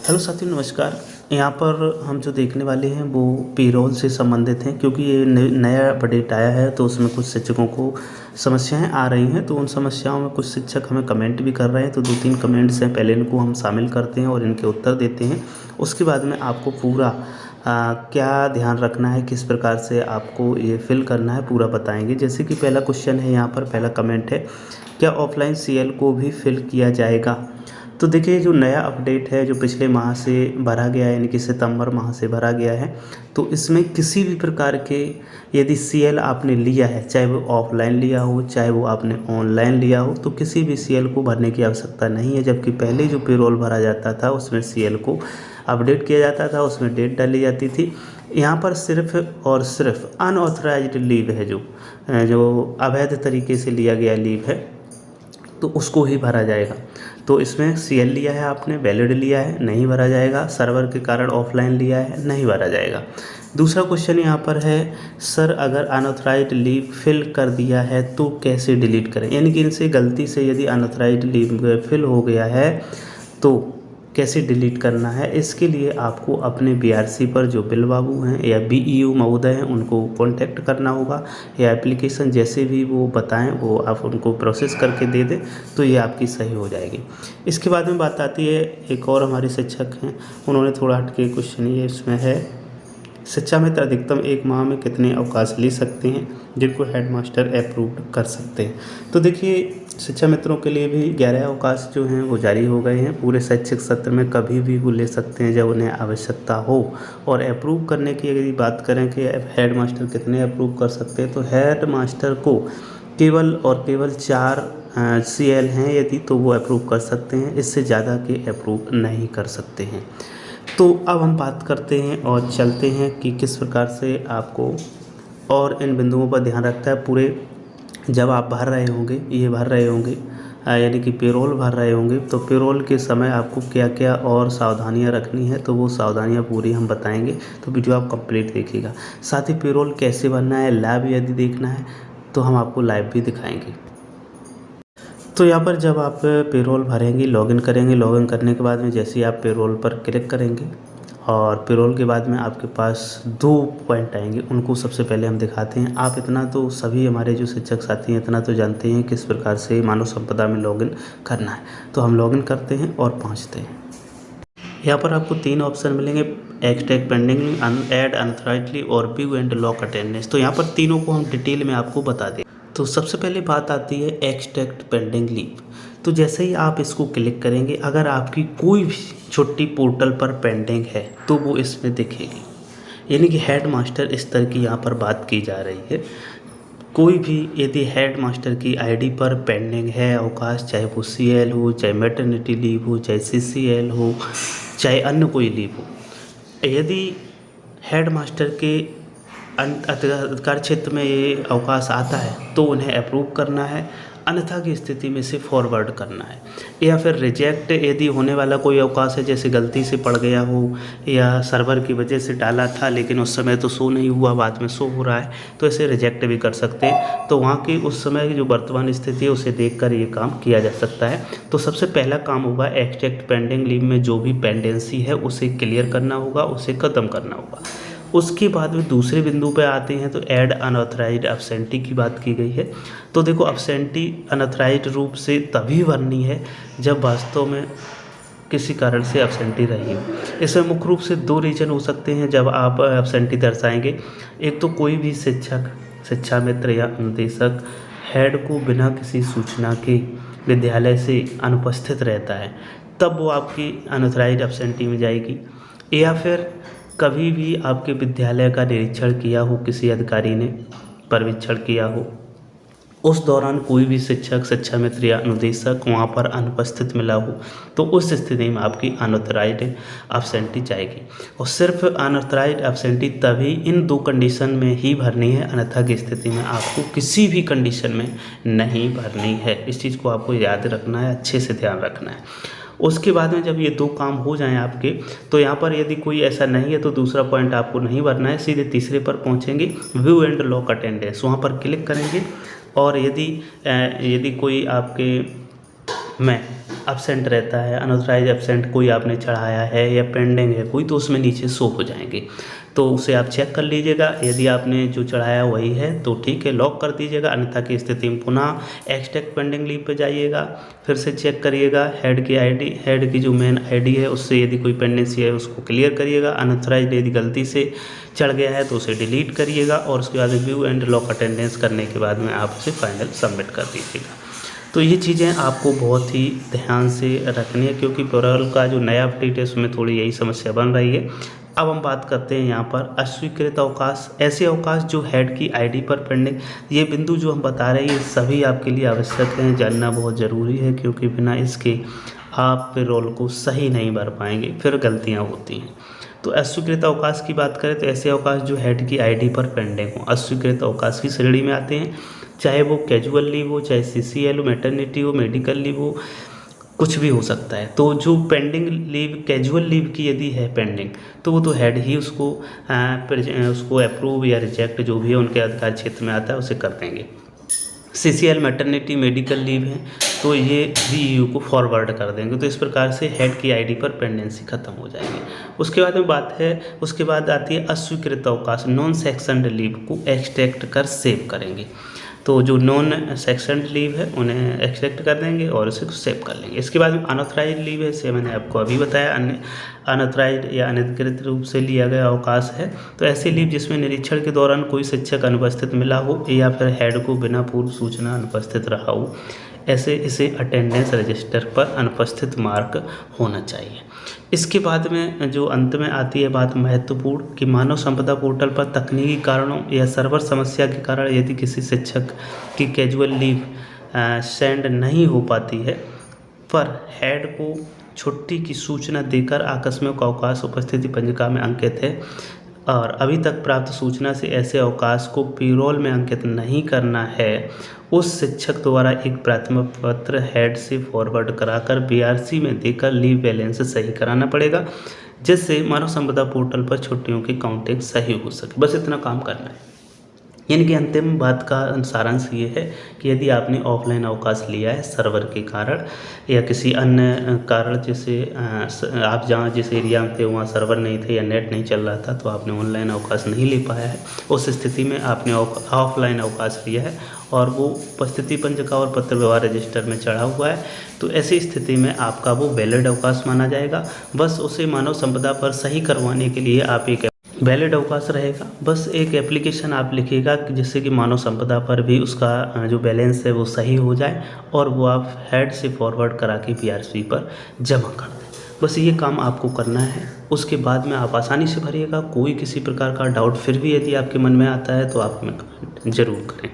Hello साथियों, नमस्कार। यहाँ पर हम जो देखने वाले हैं वो पेरोल से संबंधित हैं, क्योंकि ये नया अपडेट आया है तो उसमें कुछ शिक्षकों को समस्याएं आ रही हैं। तो उन समस्याओं में कुछ शिक्षक हमें कमेंट भी कर रहे हैं। तो 2-3 कमेंट्स हैं, पहले इनको हम शामिल करते हैं और इनके उत्तर देते हैं। उसके बाद में आपको पूरा क्या ध्यान रखना है, किस प्रकार से आपको ये फिल करना है, पूरा बताएंगे। जैसे कि पहला क्वेश्चन है, यहाँ पर पहला कमेंट है, क्या ऑफलाइन सीएल को भी फिल किया जाएगा? तो देखिए, जो नया अपडेट है जो पिछले माह से भरा गया है, यानी कि सितंबर माह से भरा गया है, तो इसमें किसी भी प्रकार के यदि सीएल आपने लिया है, चाहे वो ऑफलाइन लिया हो चाहे वो आपने ऑनलाइन लिया हो, तो किसी भी सीएल को भरने की आवश्यकता नहीं है। जबकि पहले जो पेरोल भरा जाता था उसमें सीएल को अपडेट किया जाता था, उसमें डेट डाली जाती थी। यहाँ पर सिर्फ और सिर्फ अनऑथराइज्ड लीव है, जो अवैध तरीके से लिया गया लीव है, तो उसको ही भरा जाएगा। तो इसमें सीएल लिया है आपने, वैलिड लिया है, नहीं भरा जाएगा। सर्वर के कारण ऑफलाइन लिया है, नहीं भरा जाएगा। दूसरा क्वेश्चन यहाँ पर है, सर अगर अनऑथराइज्ड लीव फिल कर दिया है तो कैसे डिलीट करें? यानी कि इनसे गलती से यदि अनऑथराइज्ड लीव फिल हो गया है तो कैसे डिलीट करना है? इसके लिए आपको अपने बीआरसी पर जो बिल बाबू हैं या बीईओ महोदय हैं उनको कांटेक्ट करना होगा, या एप्लीकेशन जैसे भी वो बताएं वो आप उनको प्रोसेस करके दे दें, तो ये आपकी सही हो जाएगी। इसके बाद में बात आती है, एक और हमारे शिक्षक हैं, उन्होंने थोड़ा हटके क्वेश्चन ये इसमें है, शिक्षा मित्र अधिकतम 1 माह में कितने अवकाश ले सकते हैं जिनको हेडमास्टर अप्रूव कर सकते हैं? तो देखिए, शिक्षा मित्रों के लिए भी 11 अवकाश जो हैं वो जारी हो गए हैं। पूरे शैक्षिक सत्र में कभी भी वो ले सकते हैं जब उन्हें आवश्यकता हो। और अप्रूव करने की यदि बात करें कि हेडमास्टर कितने अप्रूव कर सकते हैं, तो हेडमास्टर को केवल और केवल 4 सीएल हैं यदि, तो वो अप्रूव कर सकते हैं, इससे ज़्यादा के अप्रूव नहीं कर सकते हैं। तो अब हम बात करते हैं और चलते हैं कि किस प्रकार से आपको और इन बिंदुओं पर ध्यान रखता है पूरे जब आप भर रहे होंगे, ये भर रहे होंगे, यानी कि पेरोल भर रहे होंगे, तो पेरोल के समय आपको क्या क्या और सावधानियां रखनी है, तो वो सावधानियां पूरी हम बताएंगे। तो वीडियो आप कंप्लीट देखिएगा। साथ ही पेरोल कैसे भरना है, लाइव यदि देखना है तो हम आपको लाइव भी दिखाएंगे। तो यहाँ पर जब आप पेरोल भरेंगे, लॉगिन करेंगे, लॉगिन करने के बाद में जैसे ही आप पेरोल पर क्लिक करेंगे और पेरोल के बाद में आपके पास 2 पॉइंट आएंगे, उनको सबसे पहले हम दिखाते हैं। आप इतना तो सभी हमारे जो शिक्षक साथी हैं इतना तो जानते हैं किस प्रकार से मानव संपदा में लॉगिन करना है। तो हम लॉगिन करते हैं और पहुँचते हैं। यहाँ पर आपको 3 ऑप्शन मिलेंगे, एक्सट्रैक्ट पेंडिंगली, ऐड अनऑथराइज्डली और व्यू एंड लॉक अटेंडेंस। तो यहाँ पर तीनों को हम डिटेल में आपको बता दें। तो सबसे पहले बात आती है एक्सट्रैक्ट पेंडिंग लीव। तो जैसे ही आप इसको क्लिक करेंगे, अगर आपकी कोई भी छुट्टी पोर्टल पर पेंडिंग है तो वो इसमें दिखेगी। यानी कि हेड मास्टर स्तर की यहाँ पर बात की जा रही है। कोई भी यदि हेड मास्टर की आईडी पर पेंडिंग है अवकाश, चाहे वो सीएल हो, चाहे मैटरनिटी लीव हो, चाहे सीसीएल हो, चाहे अन्य कोई लीव हो, यदि हेड मास्टर के अधिकार क्षेत्र में ये अवकाश आता है तो उन्हें अप्रूव करना है, अन्यथा की स्थिति में से फॉरवर्ड करना है। या फिर रिजेक्ट यदि होने वाला कोई अवकाश है, जैसे गलती से पड़ गया हो या सर्वर की वजह से डाला था लेकिन उस समय तो शो नहीं हुआ, बाद में शो हो रहा है, तो इसे रिजेक्ट भी कर सकते हैं। तो वहाँ की उस समय की जो वर्तमान स्थिति है उसे देखकर ये काम किया जा सकता है। तो सबसे पहला काम होगा एक्सट्रैक्ट पेंडिंग लीव में जो भी पेंडेंसी है उसे क्लियर करना होगा, उसे ख़त्म करना होगा। उसके बाद में दूसरे बिंदु पे आते हैं, तो ऐड अनऑथराइज्ड एब्सेंटी की बात की गई है। तो देखो, एब्सेंटी अनऑथराइज्ड रूप से तभी भरनी है जब वास्तव में किसी कारण से एब्सेंटी रही हो। इसमें मुख्य रूप से 2 रीजन हो सकते हैं जब आप एब्सेंटी दर्शाएंगे। एक तो कोई भी शिक्षक, शिक्षा मित्र या अनुदेशक हेड को बिना किसी सूचना के विद्यालय से अनुपस्थित रहता है, तब वो आपकी अनऑथराइज्ड एब्सेंटी में जाएगी। या फिर कभी भी आपके विद्यालय का निरीक्षण किया हो, किसी अधिकारी ने पर्यवेक्षण किया हो, उस दौरान कोई भी शिक्षक, शिक्षा मित्र या अनुदेशक वहाँ पर अनुपस्थित मिला हो, तो उस स्थिति में आपकी अनऑथराइज्ड एब्सेंटी जाएगी। और सिर्फ अनऑथराइज्ड एब्सेंटी तभी इन 2 कंडीशन में ही भरनी है, अन्यथा की स्थिति में आपको किसी भी कंडीशन में नहीं भरनी है। इस चीज़ को आपको याद रखना है, अच्छे से ध्यान रखना है। उसके बाद में जब ये 2 काम हो जाएं आपके, तो यहाँ पर यदि कोई ऐसा नहीं है तो दूसरा पॉइंट आपको नहीं भरना है, सीधे तीसरे पर पहुँचेंगे, व्यू एंड लॉक अटेंडेंस, वहाँ पर क्लिक करेंगे। और यदि कोई आपके में एब्सेंट रहता है, अनऑथराइज एब्सेंट कोई आपने चढ़ाया है या पेंडिंग है कोई, तो उसमें नीचे शो हो जाएंगे। तो उसे आप चेक कर लीजिएगा। यदि आपने जो चढ़ाया वही है तो ठीक है, लॉक कर दीजिएगा, अन्यथा की स्थिति में पुनः एक्सट्रैक्ट पेंडिंग लीव पे जाइएगा, फिर से चेक करिएगा। हेड की जो मेन आईडी है उससे यदि कोई पेंडेंसी है उसको क्लियर करिएगा। अनऑथराइज यदि गलती से चढ़ गया है तो उसे डिलीट करिएगा, और उसके बाद व्यू एंड लॉक अटेंडेंस करने के बाद में आप उसे फाइनल सबमिट कर दीजिएगा। तो ये चीज़ें आपको बहुत ही ध्यान से रखनी है, क्योंकि पेरोल का जो नया अपडेट है उसमें थोड़ी यही समस्या बन रही है। अब हम बात करते हैं यहाँ पर अस्वीकृत अवकाश, ऐसे अवकाश जो हेड की आईडी पर पेंडिंग। ये बिंदु जो हम बता रहे हैं ये सभी आपके लिए आवश्यक हैं, जानना बहुत ज़रूरी है, क्योंकि बिना इसके आप पेरोल को सही नहीं भर पाएंगे, फिर गलतियाँ होती हैं। तो अस्वीकृत अवकाश की बात करें तो ऐसे अवकाश जो हेड की आईडी पर पेंडिंग हो, अस्वीकृत अवकाश की श्रेणी में आते हैं। चाहे वो कैजुअल लीव हो, चाहे CCL हो, मैटरनिटी हो, मेडिकल लीव हो, कुछ भी हो सकता है। तो जो पेंडिंग लीव, कैजुअल लीव की यदि है पेंडिंग, तो वो तो हेड ही उसको अप्रूव या रिजेक्ट जो भी है उनके अधिकार क्षेत्र में आता है उसे कर देंगे। CCL मैटरनिटी मेडिकल लीव है तो ये VEU को फॉरवर्ड कर देंगे। तो इस प्रकार से हेड की आईडी पर पेंडेंसी खत्म हो जाएगी। उसके बाद आती है अस्वीकृत अवकाश, नॉन सेक्शनड लीव को एक्सट्रैक्ट कर सेव करेंगे। तो जो नॉन सेक्शनड लीव है उन्हें एक्सट्रैक्ट कर देंगे और उसे सेव कर लेंगे। इसके बाद में अनऑथराइज लीव है, इसे मैंने आपको अभी बताया, अनऑथराइज या अनधिकृत रूप से लिया गया अवकाश है। तो ऐसी लीव जिसमें निरीक्षण के दौरान कोई शिक्षक अनुपस्थित मिला हो या फिर हेड को बिना पूर्व सूचना अनुपस्थित रहा हो, इसे अटेंडेंस रजिस्टर पर अनुपस्थित मार्क होना चाहिए। इसके बाद में जो अंत में आती है बात महत्वपूर्ण, कि मानव संपदा पोर्टल पर तकनीकी कारणों या सर्वर समस्या के कारण यदि किसी शिक्षक की कैजुअल लीव सेंड नहीं हो पाती है, पर हेड को छुट्टी की सूचना देकर आकस्मिक अवकाश उपस्थिति पंजिका में अंकित है और अभी तक प्राप्त सूचना से ऐसे अवकाश को पेरोल में अंकित नहीं करना है, उस शिक्षक द्वारा एक प्राथमिक पत्र हेड से फॉरवर्ड कराकर BRC में देकर लीव बैलेंस सही कराना पड़ेगा, जिससे मानव संपदा पोर्टल पर छुट्टियों की काउंटिंग सही हो सके। बस इतना काम करना है। यानी कि अंतिम बात का सारांश ये है कि यदि आपने ऑफलाइन अवकाश लिया है सर्वर के कारण या किसी अन्य कारण, जैसे आप जहाँ जिस एरिया में थे वहाँ सर्वर नहीं थे या नेट नहीं चल रहा था, तो आपने ऑनलाइन अवकाश नहीं ले पाया है, उस स्थिति में आपने ऑफलाइन अवकाश लिया है और वो उपस्थिति पंजिका और पत्र व्यवहार रजिस्टर में चढ़ा हुआ है, तो ऐसी स्थिति में आपका वो वैलिड अवकाश माना जाएगा। बस उसे मानव संपदा पर सही करवाने के लिए आप एक वैलिड अवकाश रहेगा। बस एक एप्लीकेशन आप लिखिएगा जिससे कि मानव संपदा पर भी उसका जो बैलेंस है वो सही हो जाए और वो आप हेड से फॉरवर्ड करा के BRC पर जमा कर दें। बस ये काम आपको करना है। उसके बाद में आप आसानी से भरिएगा। कोई किसी प्रकार का डाउट फिर भी यदि आपके मन में आता है तो आप हमें कमेंट ज़रूर करें।